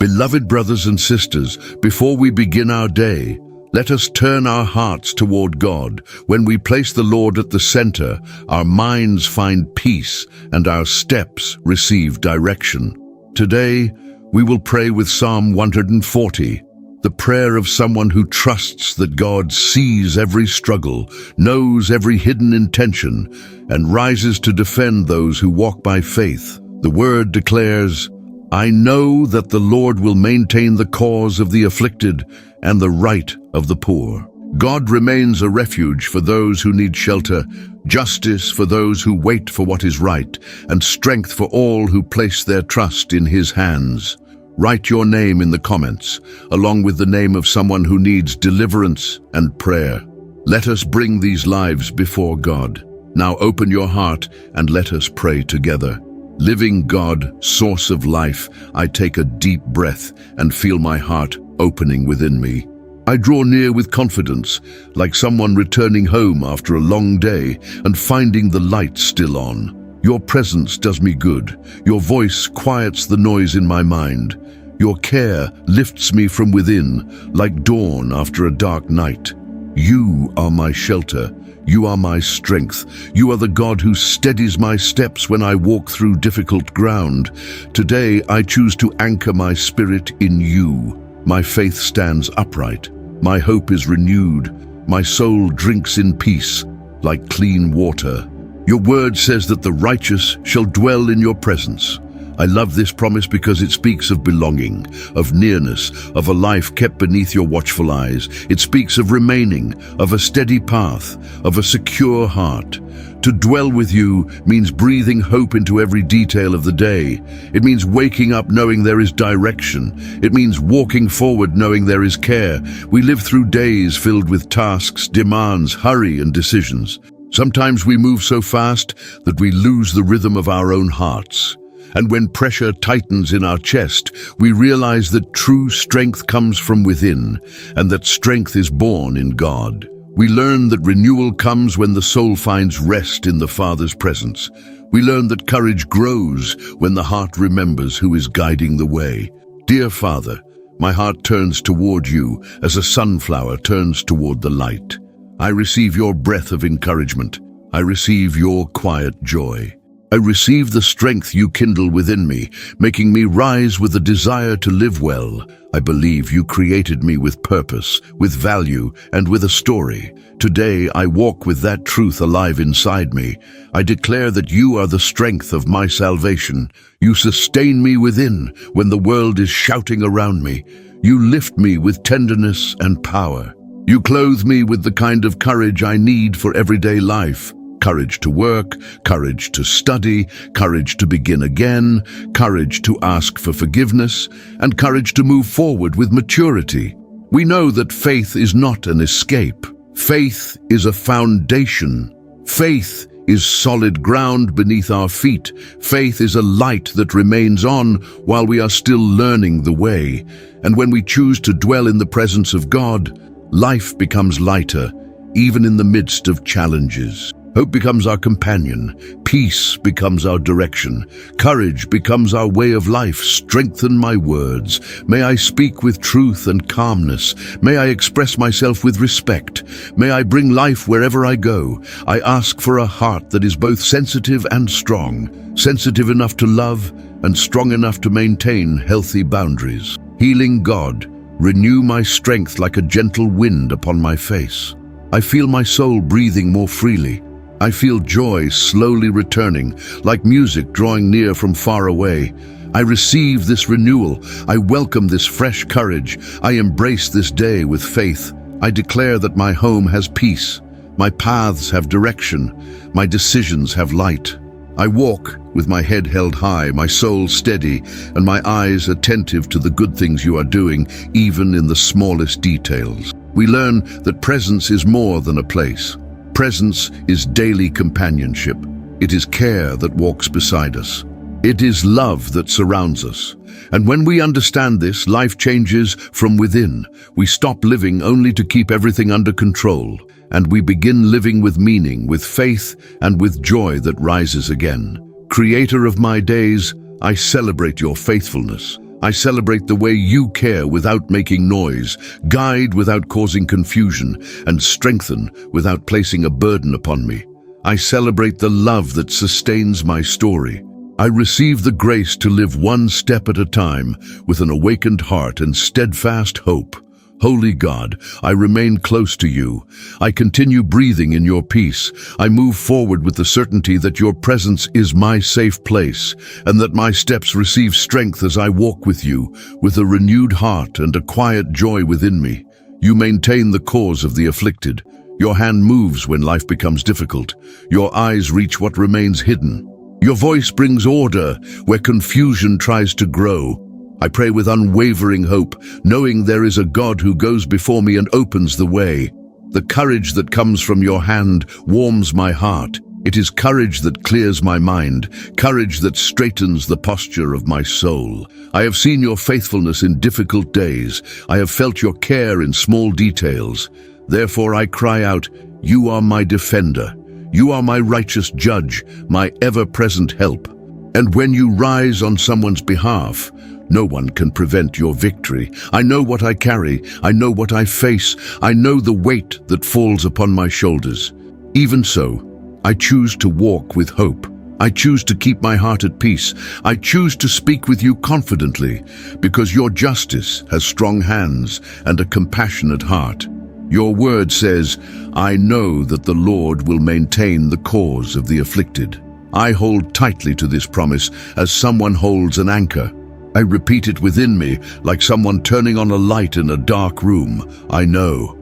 Beloved brothers and sisters, before we begin our day, let us turn our hearts toward God. When we place the Lord at the center, our minds find peace and our steps receive direction. Today, we will pray with Psalm 140, the prayer of someone who trusts that God sees every struggle, knows every hidden intention, and rises to defend those who walk by faith. The word declares, I know that the Lord will maintain the cause of the afflicted and the right of the poor. God remains a refuge for those who need shelter, justice for those who wait for what is right, and strength for all who place their trust in His hands. Write your name in the comments, along with the name of someone who needs deliverance and prayer. Let us bring these lives before God. Now open your heart and let us pray together. Living God, source of life, I take a deep breath and feel my heart opening within me. I draw near with confidence, like someone returning home after a long day and finding the light still on. Your presence does me good. Your voice quiets the noise in my mind. Your care lifts me from within, like dawn after a dark night. You are my shelter. You are my strength. You are the God who steadies my steps when I walk through difficult ground. Today, I choose to anchor my spirit in you. My faith stands upright. My hope is renewed. My soul drinks in peace, like clean water. Your word says that the righteous shall dwell in your presence. I love this promise because it speaks of belonging, of nearness, of a life kept beneath your watchful eyes. It speaks of remaining, of a steady path, of a secure heart. To dwell with you means breathing hope into every detail of the day. It means waking up knowing there is direction. It means walking forward knowing there is care. We live through days filled with tasks, demands, hurry, and decisions. Sometimes we move so fast that we lose the rhythm of our own hearts. And when pressure tightens in our chest, we realize that true strength comes from within, and that strength is born in God. We learn that renewal comes when the soul finds rest in the Father's presence. We learn that courage grows when the heart remembers who is guiding the way. Dear Father, my heart turns toward you as a sunflower turns toward the light. I receive your breath of encouragement. I receive your quiet joy. I receive the strength you kindle within me, making me rise with a desire to live well. I believe you created me with purpose, with value, and with a story. Today, I walk with that truth alive inside me. I declare that you are the strength of my salvation. You sustain me within when the world is shouting around me. You lift me with tenderness and power. You clothe me with the kind of courage I need for everyday life. Courage to work, courage to study, courage to begin again, courage to ask for forgiveness, and courage to move forward with maturity. We know that faith is not an escape. Faith is a foundation. Faith is solid ground beneath our feet. Faith is a light that remains on while we are still learning the way. And when we choose to dwell in the presence of God, life becomes lighter, even in the midst of challenges. Hope becomes our companion, peace becomes our direction, courage becomes our way of life. Strengthen my words. May I speak with truth and calmness. May I express myself with respect. May I bring life wherever I go. I ask for a heart that is both sensitive and strong, sensitive enough to love and strong enough to maintain healthy boundaries. Healing God, renew my strength like a gentle wind upon my face. I feel my soul breathing more freely. I feel joy slowly returning, like music drawing near from far away. I receive this renewal. I welcome this fresh courage. I embrace this day with faith. I declare that my home has peace. My paths have direction. My decisions have light. I walk with my head held high, my soul steady, and my eyes attentive to the good things you are doing, even in the smallest details. We learn that presence is more than a place. Presence is daily companionship. It is care that walks beside us. It is love that surrounds us. And when we understand this, life changes from within. We stop living only to keep everything under control, and we begin living with meaning, with faith, and with joy that rises again. Creator of my days, I celebrate your faithfulness. I celebrate the way you care without making noise, guide without causing confusion, and strengthen without placing a burden upon me. I celebrate the love that sustains my story. I receive the grace to live one step at a time with an awakened heart and steadfast hope. Holy God, I remain close to you. I continue breathing in your peace. I move forward with the certainty that your presence is my safe place, and that my steps receive strength as I walk with you, with a renewed heart and a quiet joy within me. You maintain the cause of the afflicted. Your hand moves when life becomes difficult. Your eyes reach what remains hidden. Your voice brings order where confusion tries to grow. I pray with unwavering hope, knowing there is a God who goes before me and opens the way. The courage that comes from your hand warms my heart. It is courage that clears my mind, courage that straightens the posture of my soul. I have seen your faithfulness in difficult days. I have felt your care in small details. Therefore I cry out, you are my defender. You are my righteous judge, my ever-present help. And when you rise on someone's behalf, no one can prevent your victory. I know what I carry. I know what I face. I know the weight that falls upon my shoulders. Even so, I choose to walk with hope. I choose to keep my heart at peace. I choose to speak with you confidently, because your justice has strong hands and a compassionate heart. Your word says, I know that the Lord will maintain the cause of the afflicted. I hold tightly to this promise as someone holds an anchor. I repeat it within me like someone turning on a light in a dark room. I know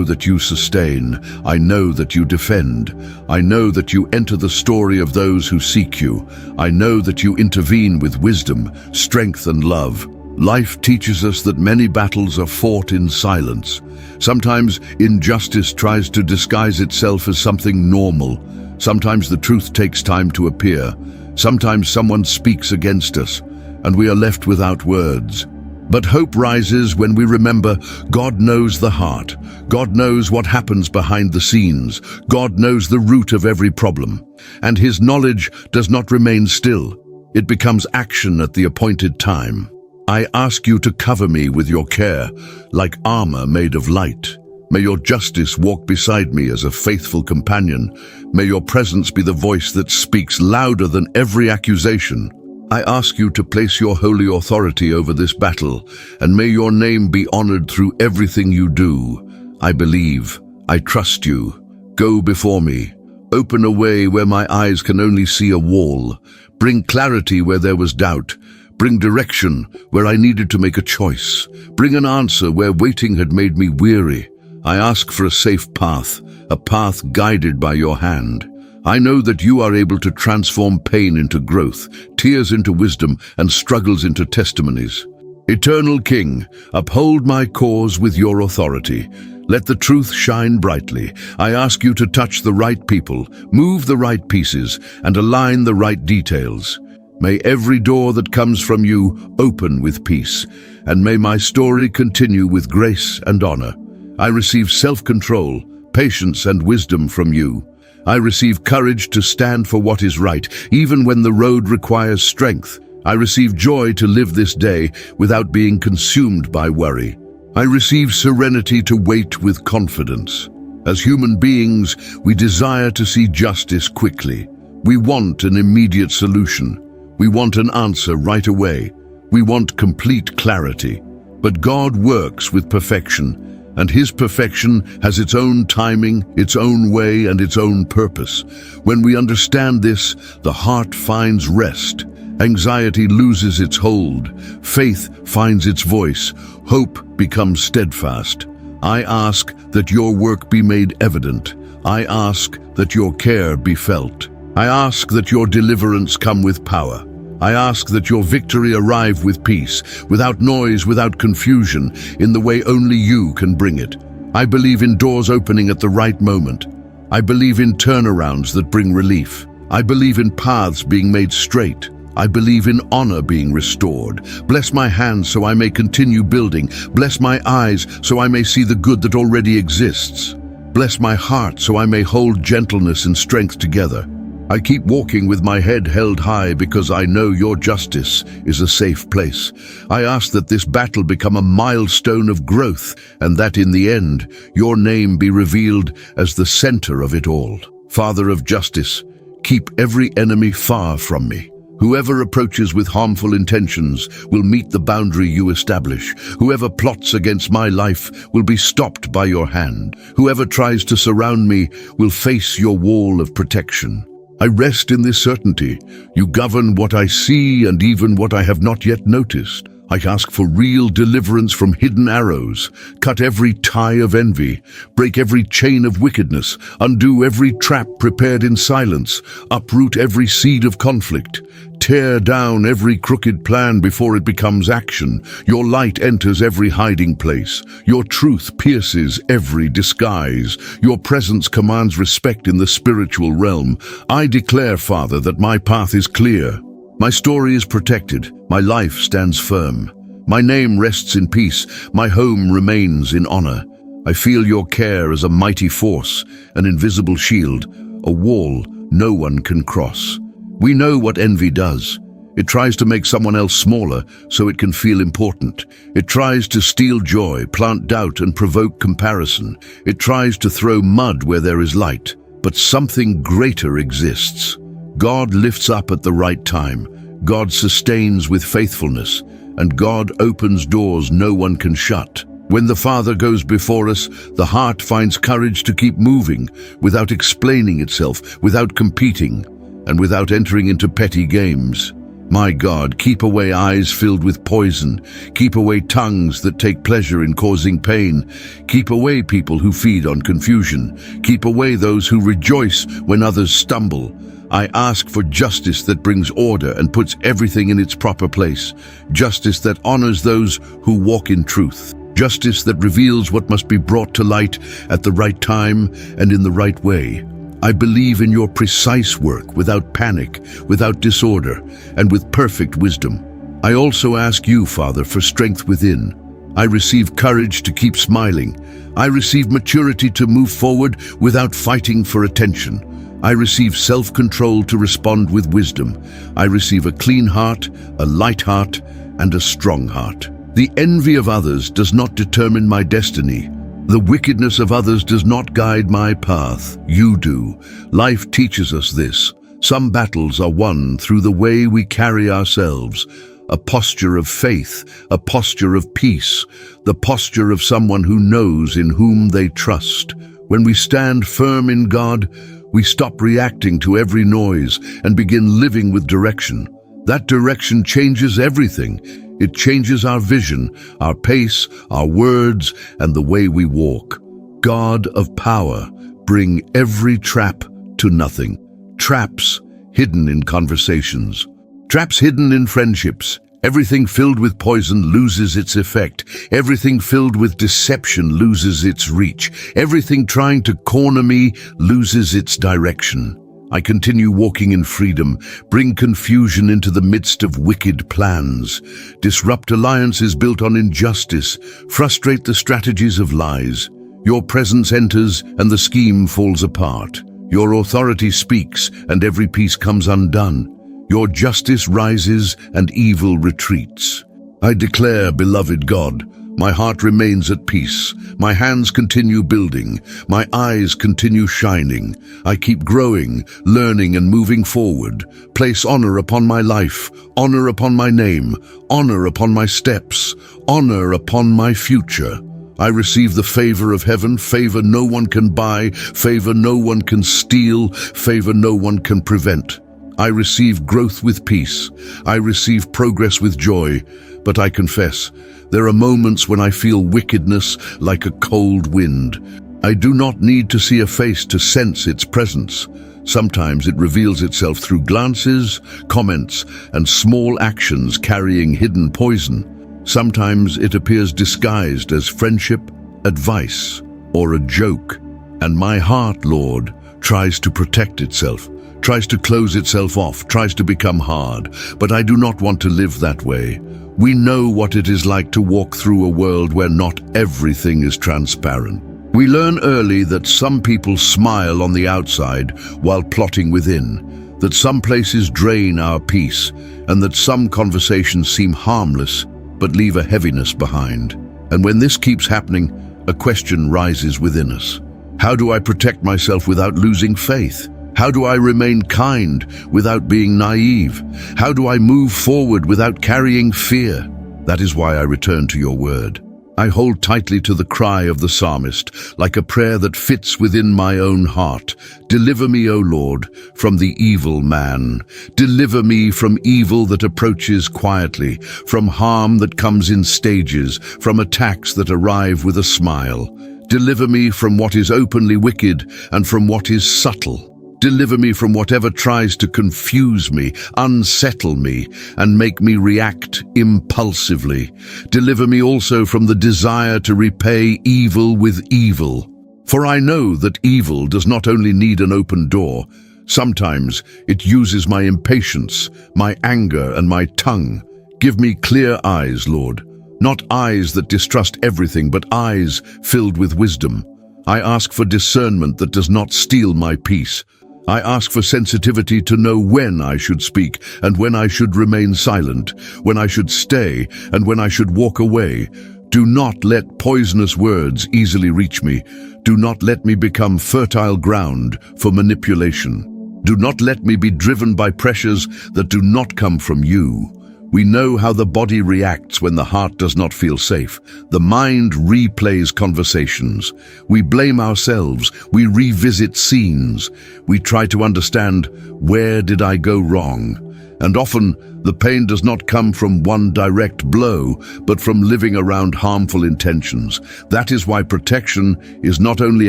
that you sustain. I know that you defend. I know that you enter the story of those who seek you. I know that you intervene with wisdom, strength, and love. Life teaches us that many battles are fought in silence. Sometimes injustice tries to disguise itself as something normal. Sometimes the truth takes time to appear. Sometimes someone speaks against us, and we are left without words. But hope rises when we remember God knows the heart. God knows what happens behind the scenes. God knows the root of every problem. And his knowledge does not remain still. It becomes action at the appointed time. I ask you to cover me with your care, like armor made of light. May your justice walk beside me as a faithful companion. May your presence be the voice that speaks louder than every accusation. I ask you to place your holy authority over this battle, and may your name be honored through everything you do. I believe. I trust you. Go before me. Open a way where my eyes can only see a wall. Bring clarity where there was doubt. Bring direction where I needed to make a choice. Bring an answer where waiting had made me weary. I ask for a safe path, a path guided by your hand. I know that you are able to transform pain into growth, tears into wisdom, and struggles into testimonies. Eternal King, uphold my cause with your authority. Let the truth shine brightly. I ask you to touch the right people, move the right pieces, and align the right details. May every door that comes from you open with peace, and may my story continue with grace and honor. I receive self-control, patience, and wisdom from you. I receive courage to stand for what is right, even when the road requires strength. I receive joy to live this day without being consumed by worry. I receive serenity to wait with confidence. As human beings, we desire to see justice quickly. We want an immediate solution. We want an answer right away. We want complete clarity. But God works with perfection, and his perfection has its own timing, its own way, and its own purpose. When we understand this, the heart finds rest. Anxiety loses its hold. Faith finds its voice. Hope becomes steadfast. I ask that your work be made evident. I ask that your care be felt. I ask that your deliverance come with power. I ask that your victory arrive with peace, without noise, without confusion, in the way only you can bring it. I believe in doors opening at the right moment. I believe in turnarounds that bring relief. I believe in paths being made straight. I believe in honor being restored. Bless my hands so I may continue building. Bless my eyes so I may see the good that already exists. Bless my heart so I may hold gentleness and strength together. I keep walking with my head held high because I know your justice is a safe place. I ask that this battle become a milestone of growth and that in the end, your name be revealed as the center of it all. Father of justice, keep every enemy far from me. Whoever approaches with harmful intentions will meet the boundary you establish. Whoever plots against my life will be stopped by your hand. Whoever tries to surround me will face your wall of protection. I rest in this certainty. You govern what I see and even what I have not yet noticed. I ask for real deliverance from hidden arrows. Cut every tie of envy. Break every chain of wickedness. Undo every trap prepared in silence. Uproot every seed of conflict. Tear down every crooked plan before it becomes action. Your light enters every hiding place. Your truth pierces every disguise. Your presence commands respect in the spiritual realm. I declare, Father, that my path is clear. My story is protected. My life stands firm. My name rests in peace. My home remains in honor. I feel your care as a mighty force, an invisible shield, a wall no one can cross. We know what envy does. It tries to make someone else smaller so it can feel important. It tries to steal joy, plant doubt, and provoke comparison. It tries to throw mud where there is light. But something greater exists. God lifts up at the right time. God sustains with faithfulness. And God opens doors no one can shut. When the Father goes before us, the heart finds courage to keep moving, without explaining itself, without competing, and without entering into petty games. My God, keep away eyes filled with poison. Keep away tongues that take pleasure in causing pain. Keep away people who feed on confusion. Keep away those who rejoice when others stumble. I ask for justice that brings order and puts everything in its proper place. Justice that honors those who walk in truth. Justice that reveals what must be brought to light at the right time and in the right way. I believe in your precise work, without panic, without disorder, and with perfect wisdom. I also ask you, Father, for strength within. I receive courage to keep smiling. I receive maturity to move forward without fighting for attention. I receive self-control to respond with wisdom. I receive a clean heart, a light heart, and a strong heart. The envy of others does not determine my destiny. The wickedness of others does not guide my path. You do. Life teaches us this. Some battles are won through the way we carry ourselves. A posture of faith, a posture of peace, the posture of someone who knows in whom they trust. When we stand firm in God, we stop reacting to every noise and begin living with direction. That direction changes everything. It changes our vision, our pace, our words, and the way we walk. God of power, bring every trap to nothing. Traps hidden in conversations. Traps hidden in friendships. Everything filled with poison loses its effect. Everything filled with deception loses its reach. Everything trying to corner me loses its direction. I continue walking in freedom, bring confusion into the midst of wicked plans, disrupt alliances built on injustice, frustrate the strategies of lies. Your presence enters and the scheme falls apart. Your authority speaks and every piece comes undone. Your justice rises and evil retreats. I declare, beloved God, my heart remains at peace. My hands continue building. My eyes continue shining. I keep growing, learning, and moving forward. Place honor upon my life, honor upon my name, honor upon my steps, honor upon my future. I receive the favor of heaven, favor no one can buy, favor no one can steal, favor no one can prevent. I receive growth with peace. I receive progress with joy. But I confess, there are moments when I feel wickedness like a cold wind. I do not need to see a face to sense its presence. Sometimes it reveals itself through glances, comments, and small actions carrying hidden poison. Sometimes it appears disguised as friendship, advice, or a joke. And my heart, Lord, tries to protect itself, tries to close itself off, tries to become hard. But I do not want to live that way. We know what it is like to walk through a world where not everything is transparent. We learn early that some people smile on the outside while plotting within, that some places drain our peace, and that some conversations seem harmless but leave a heaviness behind. And when this keeps happening, a question rises within us. How do I protect myself without losing faith? How do I remain kind without being naive? How do I move forward without carrying fear? That is why I return to your word. I hold tightly to the cry of the psalmist, like a prayer that fits within my own heart. Deliver me, O Lord, from the evil man. Deliver me from evil that approaches quietly, from harm that comes in stages, from attacks that arrive with a smile. Deliver me from what is openly wicked and from what is subtle. Deliver me from whatever tries to confuse me, unsettle me, and make me react impulsively. Deliver me also from the desire to repay evil with evil. For I know that evil does not only need an open door. Sometimes it uses my impatience, my anger, and my tongue. Give me clear eyes, Lord. Not eyes that distrust everything, but eyes filled with wisdom. I ask for discernment that does not steal my peace. I ask for sensitivity to know when I should speak and when I should remain silent, when I should stay and when I should walk away. Do not let poisonous words easily reach me. Do not let me become fertile ground for manipulation. Do not let me be driven by pressures that do not come from you. We know how the body reacts when the heart does not feel safe. The mind replays conversations. We blame ourselves. We revisit scenes. We try to understand, where did I go wrong? And often, the pain does not come from one direct blow, but from living around harmful intentions. That is why protection is not only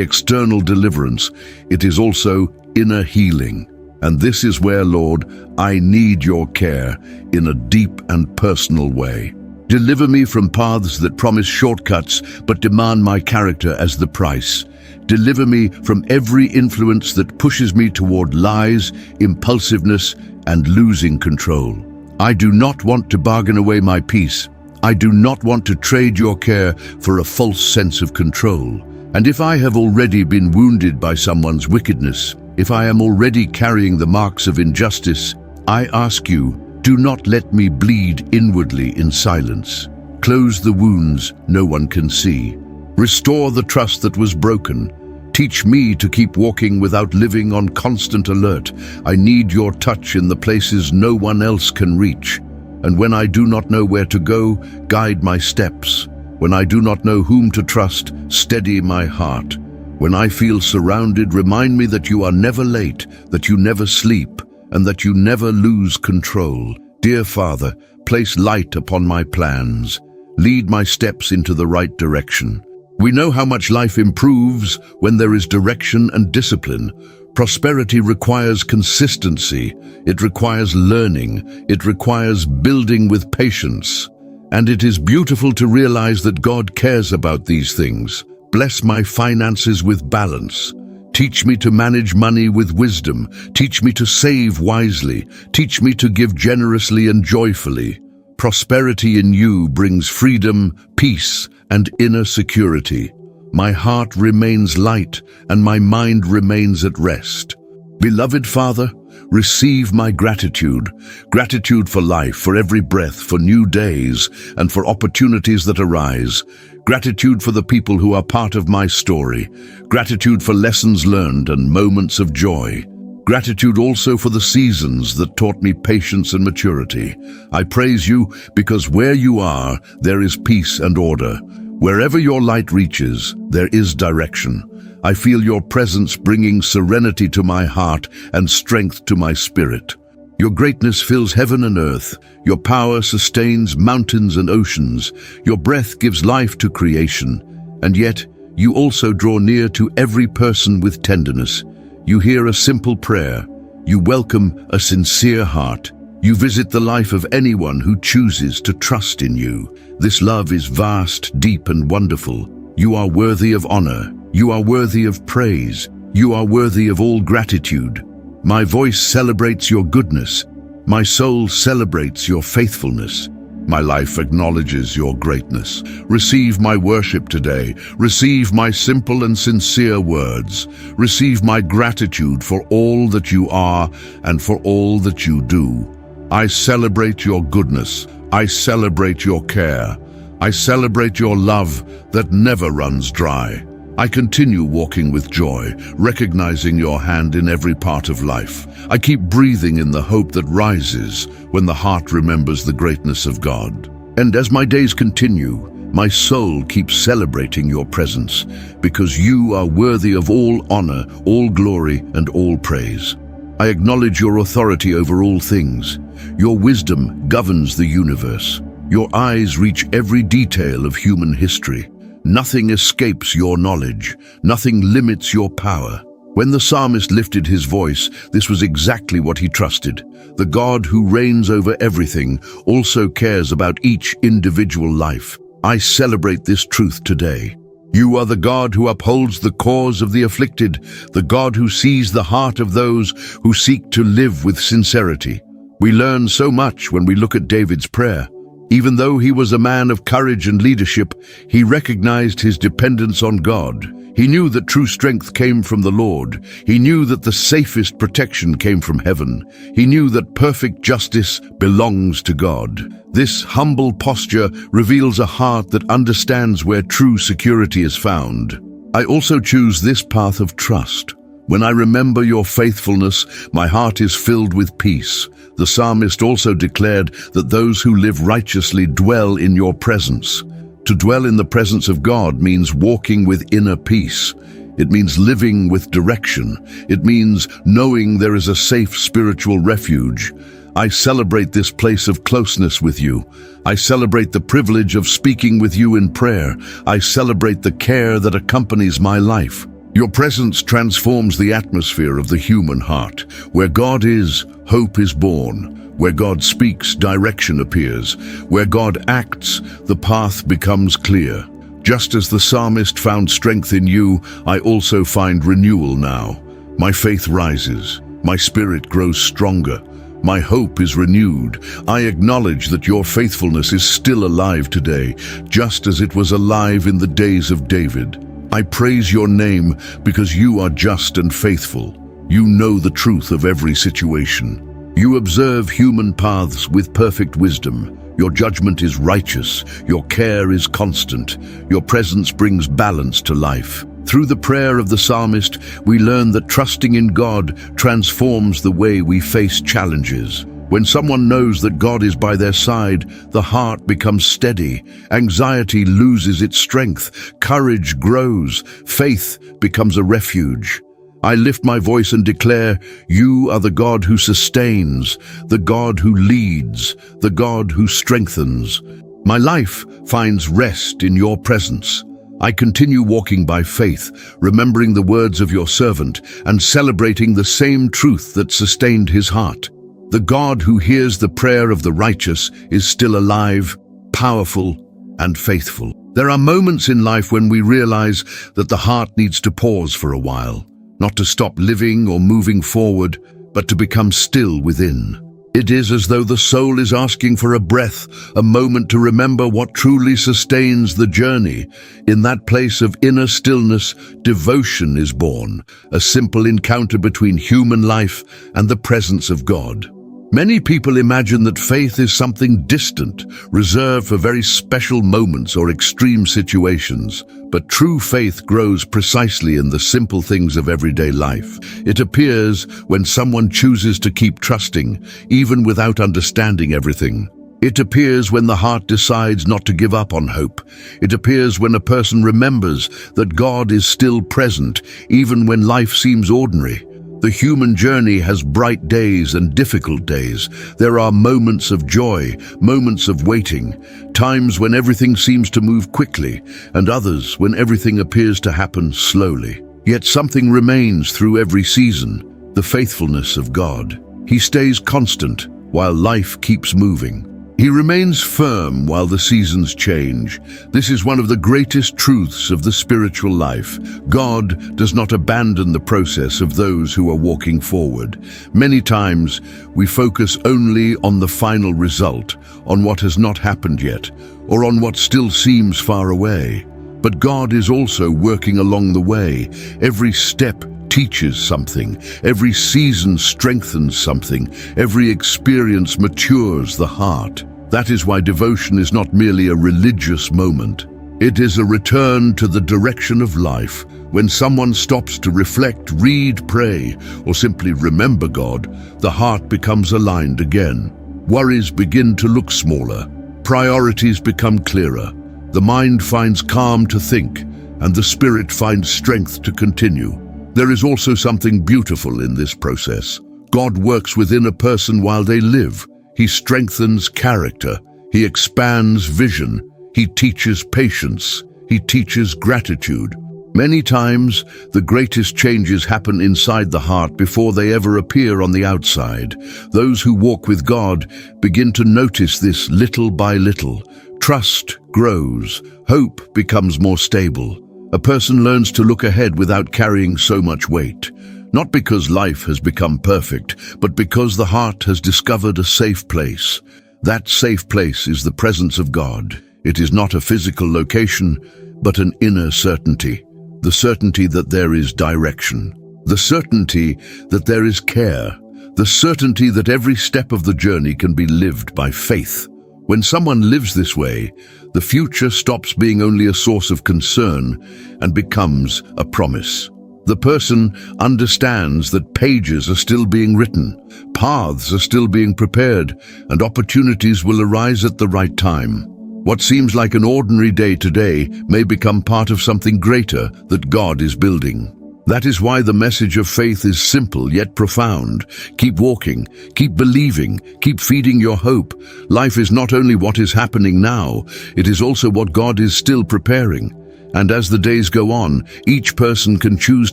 external deliverance, it is also inner healing. And this is where, Lord, I need your care in a deep and personal way. Deliver me from paths that promise shortcuts but demand my character as the price. Deliver me from every influence that pushes me toward lies, impulsiveness, and losing control. I do not want to bargain away my peace. I do not want to trade your care for a false sense of control. And if I have already been wounded by someone's wickedness, if I am already carrying the marks of injustice, I ask you, do not let me bleed inwardly in silence. Close the wounds no one can see. Restore the trust that was broken. Teach me to keep walking without living on constant alert. I need your touch in the places no one else can reach. And when I do not know where to go, guide my steps. When I do not know whom to trust, steady my heart. When I feel surrounded, remind me that you are never late, that you never sleep, and that you never lose control. Dear Father, place light upon my plans. Lead my steps into the right direction. We know how much life improves when there is direction and discipline. Prosperity requires consistency. It requires learning. It requires building with patience. And it is beautiful to realize that God cares about these things. Bless my finances with balance. Teach me to manage money with wisdom. Teach me to save wisely. Teach me to give generously and joyfully. Prosperity in you brings freedom, peace, and inner security. My heart remains light and my mind remains at rest. Beloved Father, receive my gratitude. Gratitude for life, for every breath, for new days, and for opportunities that arise. Gratitude for the people who are part of my story. Gratitude for lessons learned and moments of joy. Gratitude also for the seasons that taught me patience and maturity. I praise you because where you are, there is peace and order. Wherever your light reaches, there is direction. I feel your presence bringing serenity to my heart and strength to my spirit. Your greatness fills heaven and earth. Your power sustains mountains and oceans. Your breath gives life to creation. And yet, you also draw near to every person with tenderness. You hear a simple prayer. You welcome a sincere heart. You visit the life of anyone who chooses to trust in you. This love is vast, deep, and wonderful. You are worthy of honor. You are worthy of praise. You are worthy of all gratitude. My voice celebrates your goodness. My soul celebrates your faithfulness. My life acknowledges your greatness. Receive my worship today. Receive my simple and sincere words. Receive my gratitude for all that you are and for all that you do. I celebrate your goodness. I celebrate your care. I celebrate your love that never runs dry. I continue walking with joy, recognizing your hand in every part of life. I keep breathing in the hope that rises when the heart remembers the greatness of God. And as my days continue, my soul keeps celebrating your presence, because you are worthy of all honor, all glory, and all praise. I acknowledge your authority over all things. Your wisdom governs the universe. Your eyes reach every detail of human history. Nothing escapes your knowledge. Nothing limits your power. When the psalmist lifted his voice, this was exactly what he trusted. The God who reigns over everything also cares about each individual life. I celebrate this truth today. You are the God who upholds the cause of the afflicted, the God who sees the heart of those who seek to live with sincerity. We learn so much when we look at David's prayer. Even though he was a man of courage and leadership, he recognized his dependence on God. He knew that true strength came from the Lord. He knew that the safest protection came from heaven. He knew that perfect justice belongs to God. This humble posture reveals a heart that understands where true security is found. I also choose this path of trust. When I remember your faithfulness, my heart is filled with peace. The psalmist also declared that those who live righteously dwell in your presence. To dwell in the presence of God means walking with inner peace. It means living with direction. It means knowing there is a safe spiritual refuge. I celebrate this place of closeness with you. I celebrate the privilege of speaking with you in prayer. I celebrate the care that accompanies my life. Your presence transforms the atmosphere of the human heart. Where God is, hope is born. Where God speaks, direction appears. Where God acts, the path becomes clear. Just as the psalmist found strength in you, I also find renewal now. My faith rises. My spirit grows stronger. My hope is renewed. I acknowledge that your faithfulness is still alive today, just as it was alive in the days of David. I praise your name because you are just and faithful. You know the truth of every situation. You observe human paths with perfect wisdom. Your judgment is righteous. Your care is constant. Your presence brings balance to life. Through the prayer of the psalmist, we learn that trusting in God transforms the way we face challenges. When someone knows that God is by their side, the heart becomes steady, anxiety loses its strength, courage grows, faith becomes a refuge. I lift my voice and declare, you are the God who sustains, the God who leads, the God who strengthens. My life finds rest in your presence. I continue walking by faith, remembering the words of your servant and celebrating the same truth that sustained his heart. The God who hears the prayer of the righteous is still alive, powerful, and faithful. There are moments in life when we realize that the heart needs to pause for a while, not to stop living or moving forward, but to become still within. It is as though the soul is asking for a breath, a moment to remember what truly sustains the journey. In that place of inner stillness, devotion is born, a simple encounter between human life and the presence of God. Many people imagine that faith is something distant, reserved for very special moments or extreme situations. But true faith grows precisely in the simple things of everyday life. It appears when someone chooses to keep trusting, even without understanding everything. It appears when the heart decides not to give up on hope. It appears when a person remembers that God is still present, even when life seems ordinary. The human journey has bright days and difficult days. There are moments of joy, moments of waiting, times when everything seems to move quickly, and others when everything appears to happen slowly. Yet something remains through every season, the faithfulness of God. He stays constant while life keeps moving. He remains firm while the seasons change. This is one of the greatest truths of the spiritual life. God does not abandon the process of those who are walking forward. Many times, we focus only on the final result, on what has not happened yet, or on what still seems far away. But God is also working along the way. Every step teaches something. Every season strengthens something. Every experience matures the heart. That is why devotion is not merely a religious moment. It is a return to the direction of life. When someone stops to reflect, read, pray, or simply remember God, the heart becomes aligned again. Worries begin to look smaller. Priorities become clearer. The mind finds calm to think, and the spirit finds strength to continue. There is also something beautiful in this process. God works within a person while they live. He strengthens character. He expands vision. He teaches patience. He teaches gratitude. Many times, the greatest changes happen inside the heart before they ever appear on the outside. Those who walk with God begin to notice this little by little. Trust grows. Hope becomes more stable. A person learns to look ahead without carrying so much weight. Not because life has become perfect, but because the heart has discovered a safe place. That safe place is the presence of God. It is not a physical location, but an inner certainty. The certainty that there is direction. The certainty that there is care. The certainty that every step of the journey can be lived by faith. When someone lives this way, the future stops being only a source of concern and becomes a promise. The person understands that pages are still being written, paths are still being prepared, and opportunities will arise at the right time. What seems like an ordinary day today may become part of something greater that God is building. That is why the message of faith is simple yet profound. Keep walking, keep believing, keep feeding your hope. Life is not only what is happening now, it is also what God is still preparing. And as the days go on, each person can choose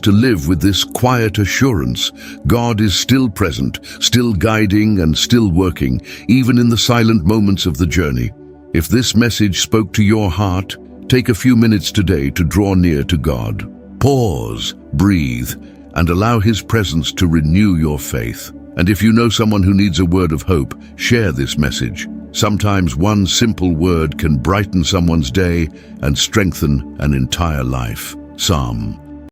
to live with this quiet assurance. God is still present, still guiding and still working, even in the silent moments of the journey. If this message spoke to your heart, take a few minutes today to draw near to God. Pause, breathe, and allow His presence to renew your faith. And if you know someone who needs a word of hope, share this message. Sometimes one simple word can brighten someone's day and strengthen an entire life. Psalm